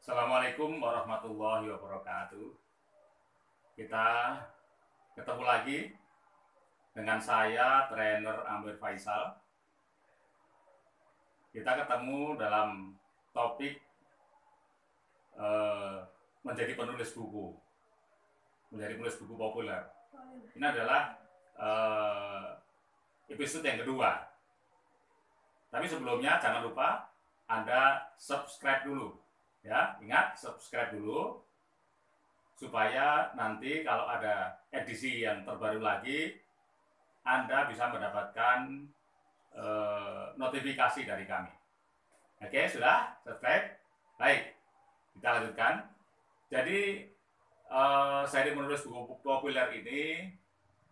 Assalamualaikum warahmatullahi wabarakatuh. Kita ketemu lagi dengan saya, trainer Amir Faisal. Kita ketemu dalam topik menjadi penulis buku, populer. Ini adalah episode yang kedua. Tapi sebelumnya jangan lupa Anda subscribe dulu. Ya, ingat subscribe dulu supaya nanti kalau ada edisi yang terbaru lagi Anda bisa mendapatkan notifikasi dari kami. Oke, sudah subscribe? Baik, kita lanjutkan. Jadi seri menulis buku populer ini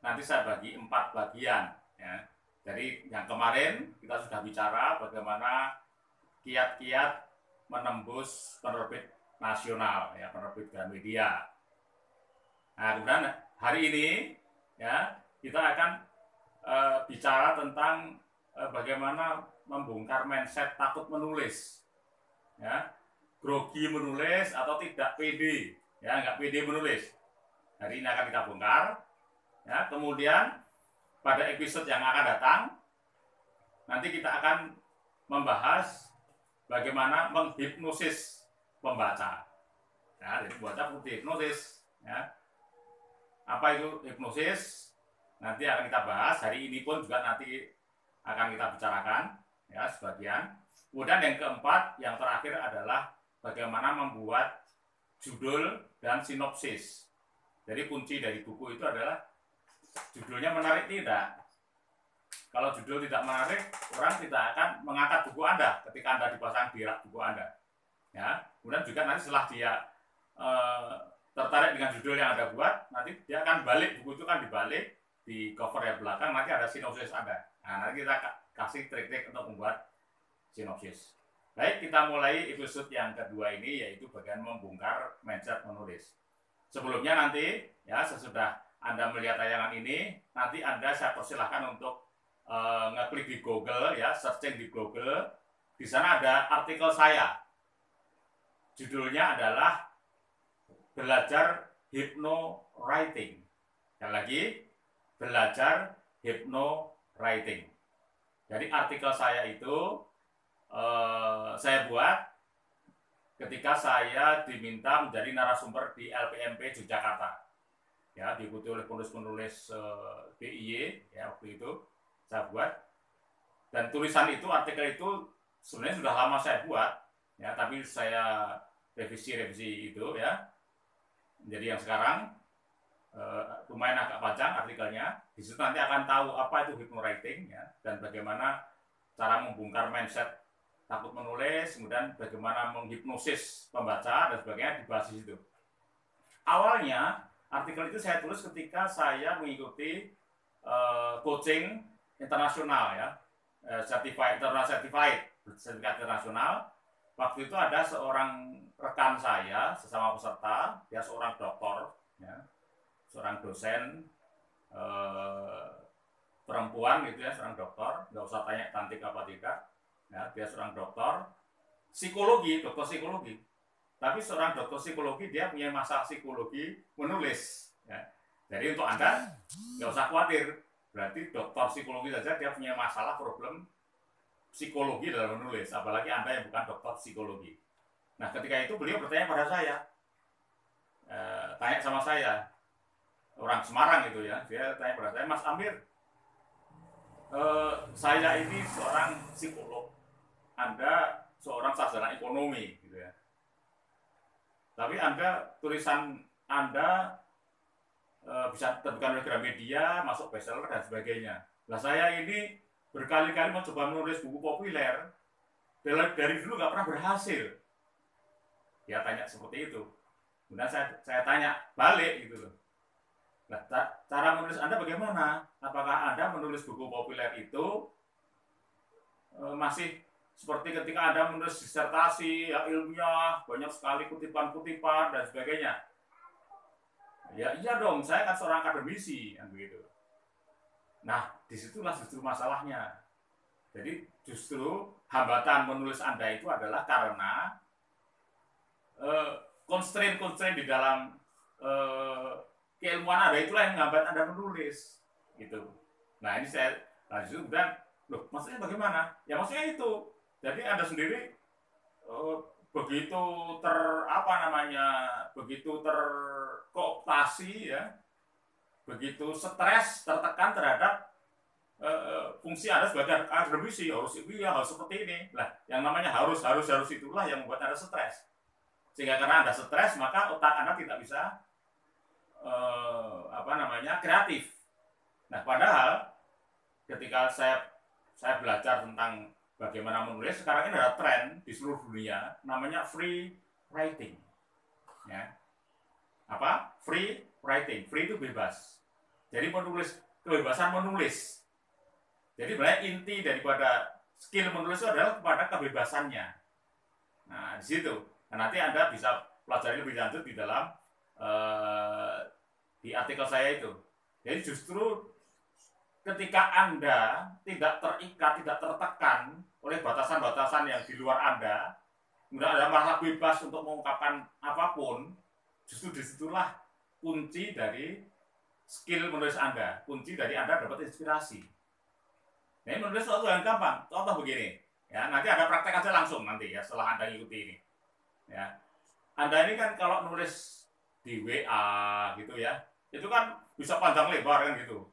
nanti saya bagi 4 bagian. Ya. Jadi yang kemarin kita sudah bicara bagaimana kiat-kiat menembus penerbit nasional, ya, penerbit Gramedia. Nah, kemudian hari ini ya kita akan bicara tentang bagaimana membongkar mindset takut menulis, ya, grogi menulis atau tidak pede, ya, nggak pede menulis. Hari ini akan kita bongkar. Ya, kemudian pada episode yang akan datang nanti kita akan membahas bagaimana menghipnosis pembaca. Ya, jadi pembaca butuh hipnosis. Ya. Apa itu hipnosis? Nanti akan kita bahas. Hari ini pun juga nanti akan kita bicarakan, ya, sebagian. Kemudian yang keempat, yang terakhir adalah bagaimana membuat judul dan sinopsis. Jadi kunci dari buku itu adalah judulnya menarik tidak. Kalau judul tidak menarik, orang tidak akan mengangkat buku Anda ketika Anda dipasang di rak buku Anda. Ya, kemudian juga nanti setelah dia tertarik dengan judul yang Anda buat, nanti dia akan balik, buku itu kan dibalik di cover yang belakang, nanti ada sinopsis Anda. Nah, nanti kita kasih trik-trik untuk membuat sinopsis. Baik, kita mulai episode yang kedua ini, yaitu bagian membongkar mindset menulis. Sebelumnya nanti, ya, sesudah Anda melihat tayangan ini, nanti Anda saya persilahkan untuk ngeklik di Google, ya, searching di Google. Di sana ada artikel saya. Judulnya adalah Belajar Hypno-Writing. Sekali lagi, Belajar Hypno-Writing. Jadi artikel saya itu saya buat ketika saya diminta menjadi narasumber di LPMP Yogyakarta. Ya, diikuti oleh penulis-penulis DIY, ya, waktu itu saya buat. Dan tulisan itu, artikel itu sebenarnya sudah lama saya buat, ya, tapi saya revisi itu, ya. Jadi yang sekarang lumayan agak panjang artikelnya. Di situ nanti akan tahu apa itu hypno-writing, ya, dan bagaimana cara membongkar mindset takut menulis, kemudian bagaimana menghipnosis pembaca dan sebagainya, dibahas di situ. Awalnya artikel itu saya tulis ketika saya mengikuti coaching internasional, ya, sertifikat internasional. Waktu itu ada seorang rekan saya, sesama peserta, dia seorang doktor, ya, seorang dosen perempuan gitu, ya, seorang doktor, nggak usah tanya cantik apa tidak, ya, dia seorang dokter psikologi, dokter psikologi. Tapi seorang dokter psikologi dia punya masalah psikologi menulis, ya. Jadi untuk Anda nggak usah khawatir, berarti dokter psikologi saja dia punya masalah problem psikologi dalam menulis, apalagi Anda yang bukan dokter psikologi. Nah, ketika itu beliau bertanya pada saya, tanya sama saya, orang Semarang itu, ya, dia tanya pada saya, Mas Amir, saya ini seorang psikolog, Anda seorang sarjana ekonomi, gitu, ya. Tapi Anda, tulisan Anda bisa terbitkan oleh Gramedia, masuk bestseller dan sebagainya. Nah, saya ini berkali-kali mencoba menulis buku populer, dari dulu nggak pernah berhasil. Dia tanya seperti itu. Kemudian saya tanya balik gitu loh. Nah, cara menulis Anda bagaimana? Apakah Anda menulis buku populer itu masih seperti ketika Anda menulis disertasi, ya, ilmiah, banyak sekali kutipan-kutipan dan sebagainya? Ya iya dong, saya kan seorang akademisi, kan begitu. Nah, disitulah justru masalahnya. Jadi justru hambatan menulis Anda itu adalah karena constraint di dalam keilmuan Anda itulah yang menghambat Anda menulis gitu. Nah ini saya lanjut dan loh maksudnya bagaimana? Ya maksudnya itu. Jadi Anda sendiri begitu begitu terkooptasi ya, begitu stres, tertekan terhadap fungsi Anda sebagai akademisi, harus seperti ini. Nah, yang namanya harus itulah yang membuat Anda stres. Sehingga karena Anda stres, maka otak Anda tidak bisa kreatif. Nah, padahal ketika saya belajar tentang bagaimana menulis, sekarang ini ada tren di seluruh dunia namanya free writing. Ya. Apa? Free writing. Free itu bebas. Jadi kebebasan menulis. Jadi sebenarnya inti daripada skill menulis itu adalah kepada kebebasannya. Nah, di situ. Nah, nanti Anda bisa pelajari lebih lanjut di dalam di artikel saya itu. Jadi justru ketika Anda tidak terikat, tidak tertekan oleh batasan-batasan yang di luar Anda, kemudian Anda merasa bebas untuk mengungkapkan apapun, justru disitulah kunci dari skill menulis Anda, kunci dari Anda dapat inspirasi. Nah, ini menulis sesuatu yang gampang. Contoh begini, ya nanti ada praktek aja langsung nanti ya setelah Anda ikuti ini. Ya, Anda ini kan kalau nulis di WA gitu ya, itu kan bisa panjang lebar kan gitu.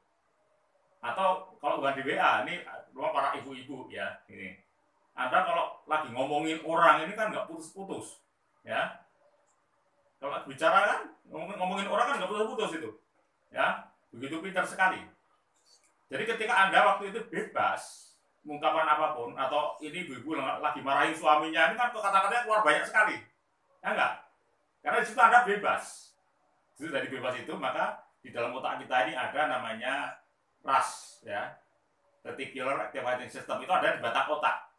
Atau kalau bukan di WA, ini rumah para ibu-ibu ya ini. Anda kalau lagi ngomongin orang ini kan nggak putus-putus, ya. Kalau bicara kan ngomongin orang kan nggak putus-putus itu, ya. Begitu pintar sekali. Jadi ketika Anda waktu itu bebas mengungkapkan apapun, atau ini ibu-ibu lagi marahin suaminya, ini kan kata-katanya keluar banyak sekali, ya enggak? Karena di situ Anda bebas. Jadi dari bebas itu maka di dalam otak kita ini ada namanya RAS, ya, Reticular Activating System, itu ada di batak otak.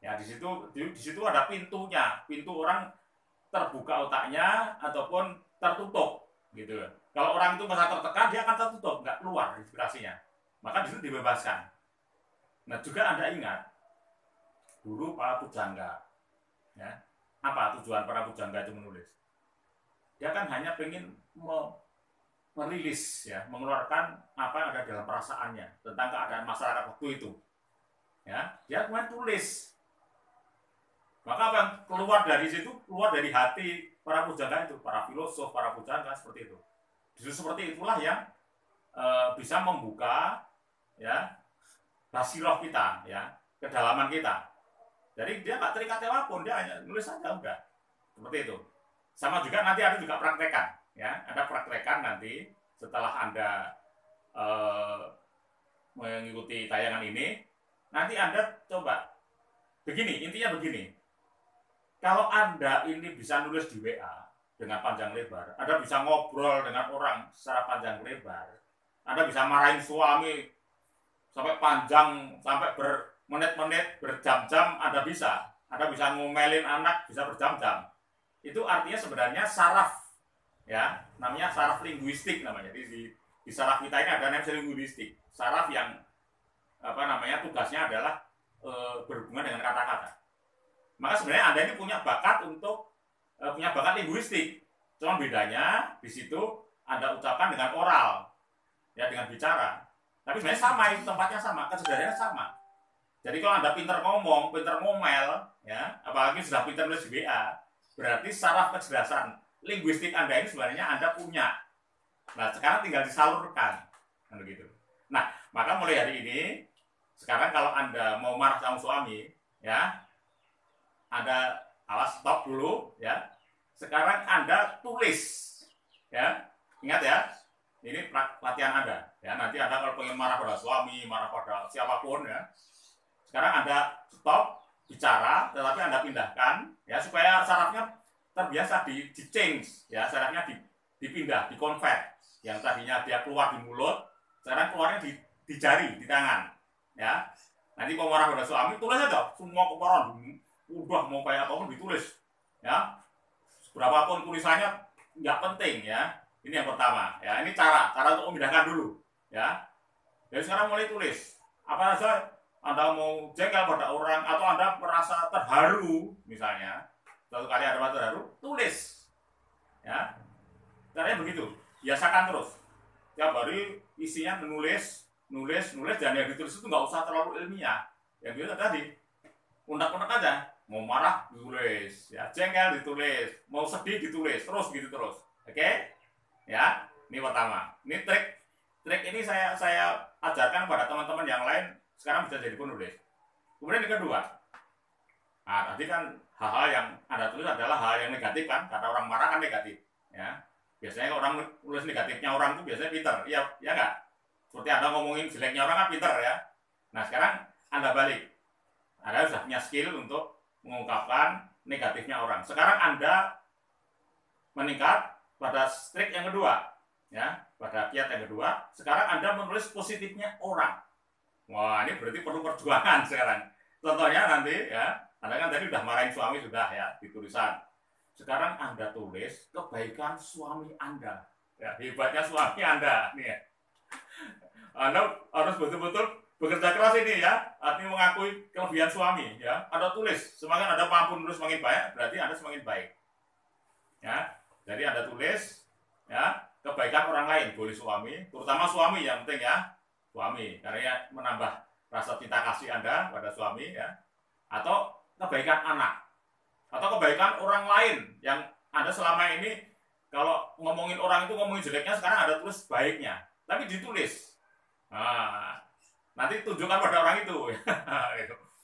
Ya di situ ada pintunya, pintu orang terbuka otaknya ataupun tertutup, gitu. Kalau orang itu merasa tertekan, dia akan tertutup, nggak keluar inspirasinya. Maka di situ dibebaskan. Nah juga Anda ingat dulu para pujangga, ya, apa tujuan para pujangga itu menulis? Dia kan hanya pengen merilis, ya, mengeluarkan apa yang ada dalam perasaannya tentang keadaan masyarakat waktu itu. Ya, dia kemudian tulis. Maka apa yang keluar dari situ, keluar dari hati para pujangga itu, para filosof, para pujangga seperti itu. Justru seperti itulah yang bisa membuka, ya, basiroh kita, ya, kedalaman kita. Jadi dia nggak terikat apapun, dia hanya nulis saja udah. Seperti itu. Sama juga nanti ada juga praktekan, ya, ada praktekan nanti setelah Anda mengikuti tayangan ini, nanti Anda coba begini, intinya begini. Kalau Anda ini bisa nulis di WA dengan panjang lebar, Anda bisa ngobrol dengan orang secara panjang lebar, Anda bisa marahin suami sampai panjang, sampai bermenit-menit, berjam-jam, Anda bisa ngomelin anak bisa berjam-jam. Itu artinya sebenarnya saraf, ya, namanya saraf linguistik namanya. Jadi di saraf kita ini ada namanya linguistik, saraf yang tugasnya adalah berhubungan dengan kata-kata. Maka sebenarnya Anda ini punya bakat linguistik. Cuma bedanya di situ Anda ucapkan dengan oral, ya, dengan bicara. Tapi sebenarnya sama, itu tempatnya sama, kesadarannya sama. Jadi kalau Anda pintar ngomong, pintar ngomel, ya, apalagi sudah pintar nulis di WA, berarti saraf kecerdasan linguistik Anda ini sebenarnya Anda punya. Nah, sekarang tinggal disalurkan, kan begitu. Nah, maka mulai hari ini, sekarang kalau Anda mau marah sama suami, ya, Anda stop dulu, ya. Sekarang Anda tulis, ya. Ingat ya, ini latihan Anda, ya. Nanti Anda kalau pengen marah pada suami, marah pada siapapun, ya. Sekarang Anda stop bicara, tetapi Anda pindahkan, ya, supaya sarafnya terbiasa di change, ya, sarafnya dipindah, dikonvert. Yang tadinya dia keluar di mulut, sekarang keluarnya di jari, di tangan, ya. Nanti mau marah pada suami, tulis aja semua kemarin, udah mau kayak apapun ditulis, ya. Berapapun tulisannya nggak penting, ya. Ini yang pertama, ya. Ini cara untuk memindahkan dulu, ya. Jadi sekarang mulai tulis. Apa saja Anda mau jengkel pada orang atau Anda merasa terharu, misalnya, suatu kali ada terharu, tulis. Ya, caranya begitu. Biasakan terus. Tiap hari isinya menulis, nulis, dan yang ditulis itu nggak usah terlalu ilmiah. Yang ditulis tadi, unek-unek aja. Mau marah ditulis, ya jengkel ditulis, mau sedih ditulis, terus gitu terus. Oke? Ya, ini pertama. Ini trik ini saya ajarkan kepada teman-teman yang lain sekarang bisa jadi penulis. Kemudian yang kedua, nah tadi kan hal-hal yang Anda tulis adalah hal yang negatif kan, karena orang marah kan negatif. Ya, biasanya kalau orang nulis negatifnya orang itu biasanya pinter, ya ya nggak? Seperti Anda ngomongin jeleknya orang kan pinter ya. Nah sekarang Anda balik, Anda sudah punya skill untuk mengungkapkan negatifnya orang. Sekarang Anda meningkat pada trik yang kedua, ya, pada kiat yang kedua. Sekarang Anda menulis positifnya orang. Wah, ini berarti perlu perjuangan sekarang. Contohnya nanti, ya, Anda kan tadi udah marahin suami sudah ya di tulisan. Sekarang Anda tulis kebaikan suami Anda. Ya, hebatnya suami Anda, nih ya. Anda harus betul-betul bekerja keras ini ya, artinya mengakui kelebihan suami ya. Anda tulis, semakin Anda mampu nulis semakin banyak, berarti Anda semakin baik. Ya, jadi Anda tulis ya kebaikan orang lain, boleh suami, terutama suami yang penting ya, suami, karena ya menambah rasa cinta kasih Anda pada suami ya, atau kebaikan anak, atau kebaikan orang lain yang Anda selama ini kalau ngomongin orang itu ngomongin jeleknya, sekarang Anda tulis baiknya, tapi ditulis. Nah, nanti tunjukkan pada orang itu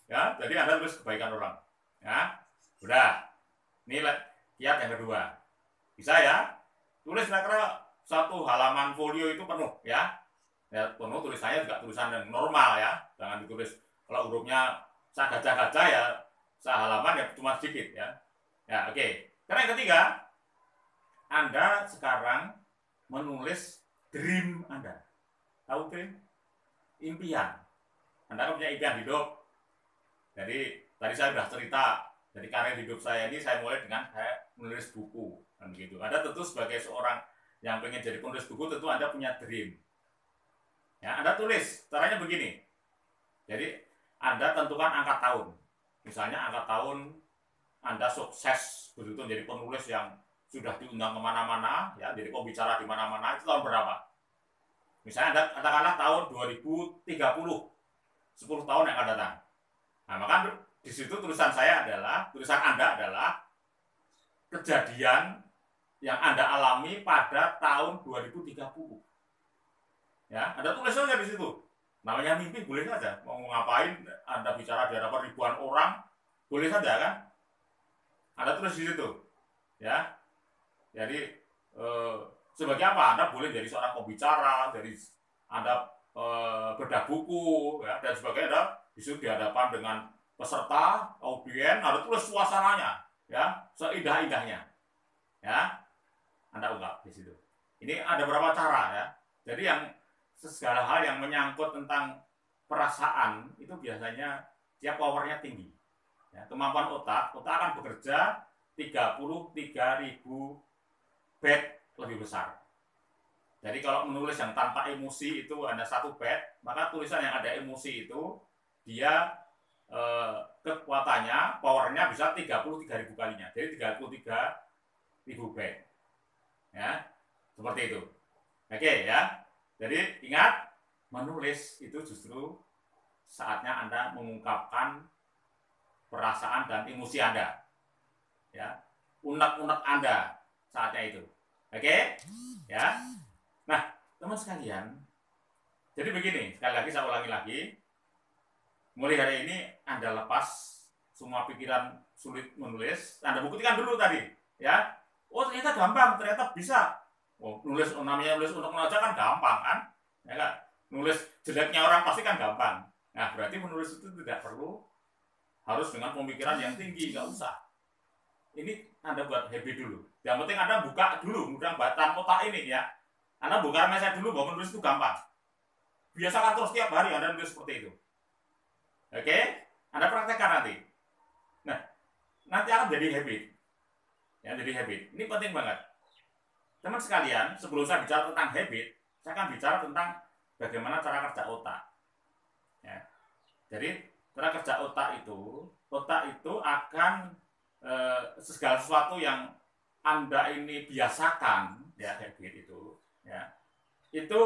ya, jadi Anda tulis kebaikan orang ya. Udah, ini kiat yang kedua. Bisa ya, tulis kira-kira 1 halaman folio itu penuh ya. Ya penuh, tulisannya juga tulisan yang normal ya, jangan ditulis kalau hurufnya gajah-gajah ya sehalaman ya cuma sedikit ya. Ya oke. Karena yang ketiga, Anda sekarang menulis dream Anda. Tahu dream? Impian. Anda kan punya impian hidup. Jadi tadi saya sudah cerita, dari karir hidup saya ini saya mulai dengan saya menulis buku kan gitu. Anda tentu sebagai seorang yang pengen jadi penulis buku, tentu Anda punya dream. Ya, Anda tulis, caranya begini. Jadi Anda tentukan angka tahun. Misalnya angka tahun Anda sukses begitu jadi penulis yang sudah diundang kemana-mana, ya, jadi pembicara di mana-mana, itu tahun berapa? Misalnya Anda katakanlah tahun 2030, 10 tahun yang akan datang. Nah, maka di situ tulisan Anda adalah kejadian yang Anda alami pada tahun 2030. Ya, Anda tulis saja di situ. Namanya mimpi boleh saja. Mau ngapain Anda bicara di hadapan ribuan orang, boleh saja kan? Anda tulis di situ. Ya. Jadi sebagai apa? Anda boleh jadi seorang pembicara, jadi Anda bedah buku ya, dan sebagainya. Anda di situ di hadapan dengan peserta, audien, Anda tulis suasananya ya, seindah-indahnya. Ya. Anda ungkap di situ. Ini ada beberapa cara ya. Jadi yang segala hal yang menyangkut tentang perasaan itu biasanya dia powernya tinggi. Ya, kemampuan otak akan bekerja 33.000 bed lebih besar. Jadi kalau menulis yang tanpa emosi itu hanya 1 bed, maka tulisan yang ada emosi itu dia kekuatannya, powernya bisa 33.000 kalinya. Jadi 33.000 bed. Ya, seperti itu. Oke ya. Jadi ingat, menulis itu justru saatnya Anda mengungkapkan perasaan dan emosi Anda. Ya, unek-unek Anda saatnya itu. Oke? Ya. Nah, teman sekalian, jadi begini, sekali lagi saya ulangi lagi. Mulai hari ini Anda lepas semua pikiran sulit menulis. Anda buktikan dulu tadi, ya. Oh, ternyata gampang, ternyata bisa. Oh, namanya nulis untuk aja kan gampang kan? Ya kan? Nulis jeleknya orang pasti kan gampang. Nah, berarti menulis itu tidak perlu harus dengan pemikiran yang tinggi, nggak usah. Ini Anda buat habit dulu. Yang penting Anda buka dulu, mudah batang otak ini ya. Anda buka mindset dulu bahwa menulis itu gampang. Biasakan terus tiap hari Anda nulis seperti itu. Oke? Anda praktekkan nanti. Nah, nanti akan jadi habit. Ya, jadi habit. Ini penting banget. Teman sekalian, sebelum saya bicara tentang habit, saya akan bicara tentang bagaimana cara kerja otak. Ya. Jadi cara kerja otak itu akan segala sesuatu yang Anda ini biasakan ya habit itu, ya itu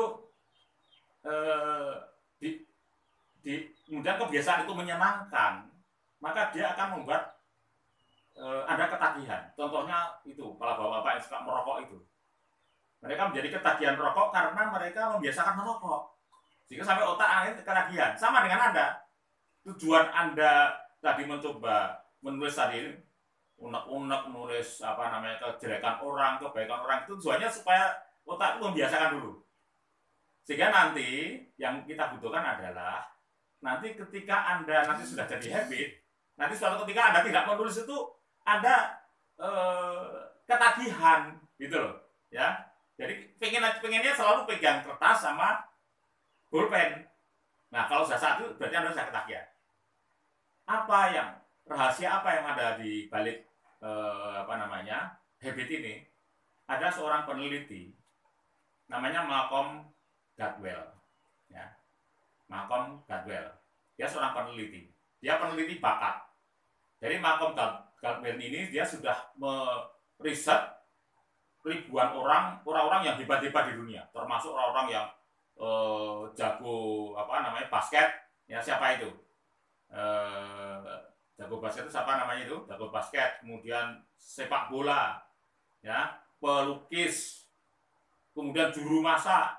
di, kemudian kebiasaan itu menyenangkan, maka dia akan membuat Anda ketagihan. Contohnya itu, kalau bapak-bapak yang suka merokok itu, mereka menjadi ketagihan rokok karena mereka membiasakan merokok, sehingga sampai otak akhirnya ketagihan. Sama dengan Anda, tujuan Anda tadi mencoba menulis tadi, unek-unek nulis apa namanya kejelekan orang, kebaikan orang, itu tujuannya supaya otak itu membiasakan dulu. Sehingga nanti yang kita butuhkan adalah nanti ketika Anda nanti sudah jadi habit, nanti suatu ketika Anda tidak menulis itu Anda ketagihan gitu loh, ya. Jadi pengennya selalu pegang kertas sama pulpen. Nah, kalau sudah saat itu berarti Anda sudah ketagihan. Apa yang rahasia apa yang ada di balik apa namanya habit ini? Ada seorang peneliti namanya Malcolm Gladwell, ya. Malcolm Gladwell, dia seorang peneliti, dia peneliti bakat. Jadi Malcolm Gladwell ini dia sudah meriset ribuan orang-orang yang hebat-hebat di dunia, termasuk orang-orang yang jago apa namanya basket, ya siapa itu? Jago basket itu siapa namanya itu? Jago basket, kemudian sepak bola, ya, pelukis, kemudian juru masak,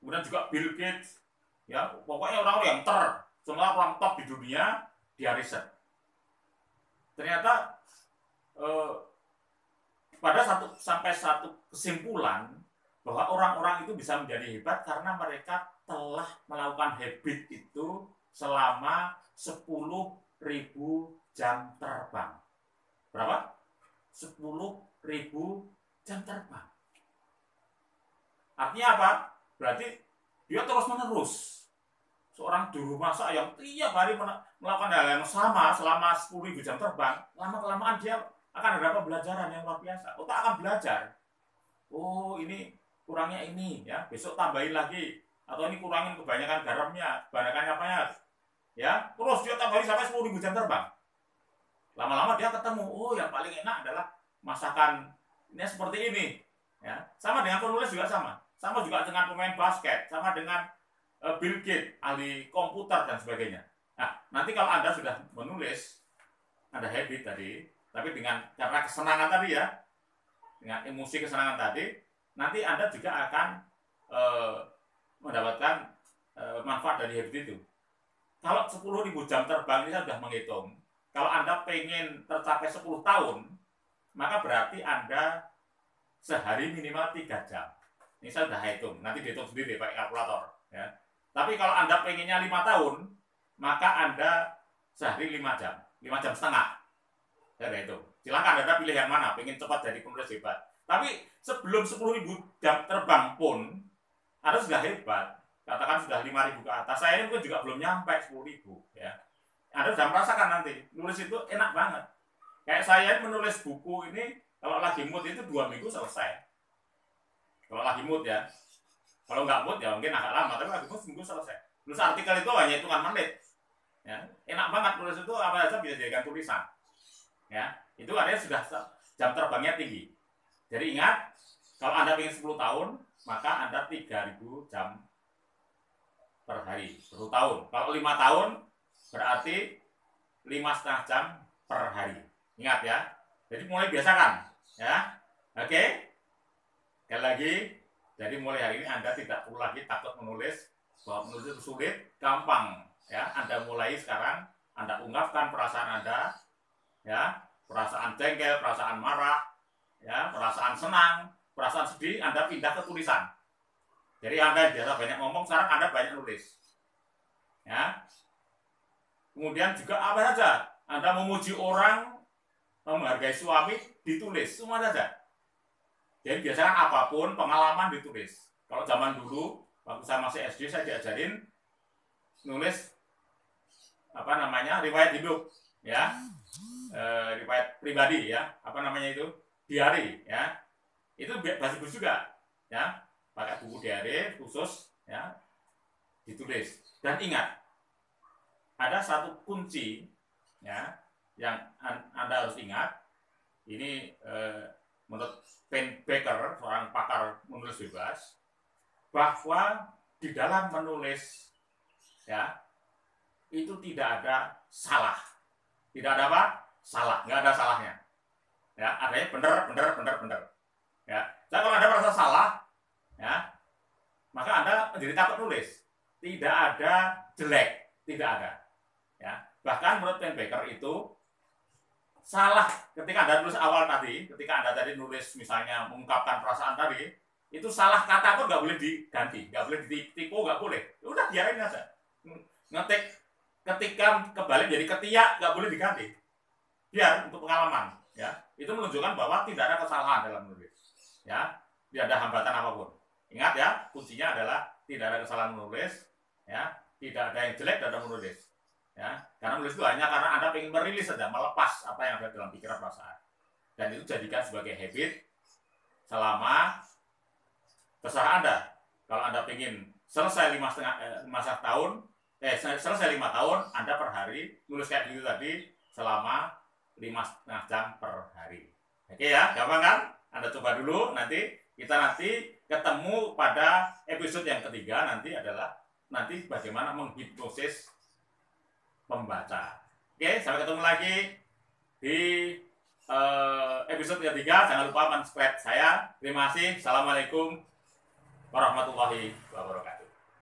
kemudian juga Bill Gates, ya pokoknya orang-orang yang semua orang top di dunia dia riset. Ternyata pada sampai satu kesimpulan bahwa orang-orang itu bisa menjadi hebat karena mereka telah melakukan habit itu selama 10.000 jam terbang. Berapa? 10.000 jam terbang. Artinya apa? Berarti dia terus-menerus. Seorang juru masak yang tiap hari melakukan hal yang sama selama 10.000 jam terbang, lama-kelamaan dia akan ada pembelajaran yang luar biasa. Otak akan belajar. Oh, ini kurangnya ini, ya. Besok tambahin lagi. Atau ini kurangin kebanyakan garamnya, kebanyakan apanya. Ya, terus dia tambahin sampai 10.000 jam terbang. Lama-lama dia ketemu, oh yang paling enak adalah masakan ini seperti ini. Ya, sama dengan penulis juga sama. Sama juga dengan pemain basket, sama dengan Bill Gates, ahli komputer dan sebagainya. Nah, nanti kalau Anda sudah menulis, ada habit tadi, tapi karena kesenangan tadi ya, dengan emosi kesenangan tadi, nanti Anda juga akan mendapatkan manfaat dari habit itu. Kalau 10.000 jam terbang ini saya sudah menghitung. Kalau Anda pengen tercapai 10 tahun, maka berarti Anda sehari minimal 3 jam. Ini saya sudah hitung, nanti dihitung sendiri pakai kalkulator. Ya. Tapi kalau Anda pengennya 5 tahun, maka Anda sehari 5 jam, 5 jam setengah. Ya itu. Silakan Anda pilih yang mana, pengen cepat jadi penulis hebat. Tapi sebelum 10.000 jam terbang pun, Anda sudah hebat. Katakan sudah 5.000 ke atas. Saya ini mungkin juga belum nyampe 10.000. Ya. Anda sudah merasakan nanti, nulis itu enak banget. Kayak saya menulis buku ini, kalau lagi mood itu 2 minggu selesai. Kalau lagi mood ya. Kalau nggak mood ya mungkin agak lama, tapi lagi mood seminggu selesai. Nulis artikel itu hanya hitungan menit. Ya. Enak banget nulis itu apa saja bisa dijadikan tulisan. Ya, itu artinya sudah jam terbangnya tinggi. Jadi ingat, kalau Anda ingin 10 tahun, maka Anda 3.000 jam per hari, 10 tahun. Kalau 5 tahun, berarti 5,5 jam per hari. Ingat ya. Jadi mulai biasakan, ya. Oke. Sekali lagi, jadi mulai hari ini Anda tidak perlu lagi takut menulis, bahwa menulis itu sulit, gampang, ya. Anda mulai sekarang, Anda ungkapkan perasaan Anda, ya, perasaan jengkel, perasaan marah, ya, perasaan senang, perasaan sedih, Anda pindah ke tulisan. Jadi Anda biasa banyak ngomong, sekarang Anda banyak nulis. Ya. Kemudian juga apa saja, Anda memuji orang, menghargai suami, ditulis, semua saja. Jadi biasakan apapun, pengalaman ditulis. Kalau zaman dulu, waktu saya masih SD, saya diajarin nulis apa namanya, riwayat hidup, ya. Riwayat pribadi ya, apa namanya itu, diari ya, itu bagus juga ya, pakai buku diari khusus ya, ditulis. Dan ingat, ada satu kunci ya yang Anda harus ingat, ini menurut Pen Baker, seorang pakar menulis bebas, bahwa di dalam menulis ya itu tidak ada salah, tidak ada apa? Salah, nggak ada salahnya. Ya, adanya benar. Ya, jadi kalau Anda merasa salah, ya, maka Anda menjadi takut nulis. Tidak ada jelek, tidak ada. Ya, bahkan menurut Pen Baker itu salah ketika Anda nulis awal tadi, ketika Anda tadi nulis misalnya mengungkapkan perasaan tadi, itu salah kata pun nggak boleh diganti, nggak boleh ditipu, nggak boleh. Udah biarin aja. Ngetik ketika kembali jadi ketiak nggak boleh diganti. Biar untuk pengalaman, ya. Itu menunjukkan bahwa tidak ada kesalahan dalam menulis. Ya, tidak ada hambatan apapun. Ingat ya, kuncinya adalah tidak ada kesalahan menulis, ya, tidak ada yang jelek dalam menulis. Ya, karena menulis itu hanya karena Anda ingin merilis saja, melepas apa yang ada dalam pikiran perasaan. Dan itu jadikan sebagai habit selama terserah Anda. Kalau Anda ingin selesai 5,5 tahun, selesai 5 tahun, Anda per hari nulis kayak gitu tadi selama 5,5 jam per hari. Oke ya, gampang kan? Anda coba dulu, nanti kita ketemu pada episode yang ketiga nanti adalah nanti bagaimana menghipnosis pembaca. Oke, sampai ketemu lagi di episode ketiga. Jangan lupa subscribe saya. Terima kasih. Assalamualaikum warahmatullahi wabarakatuh.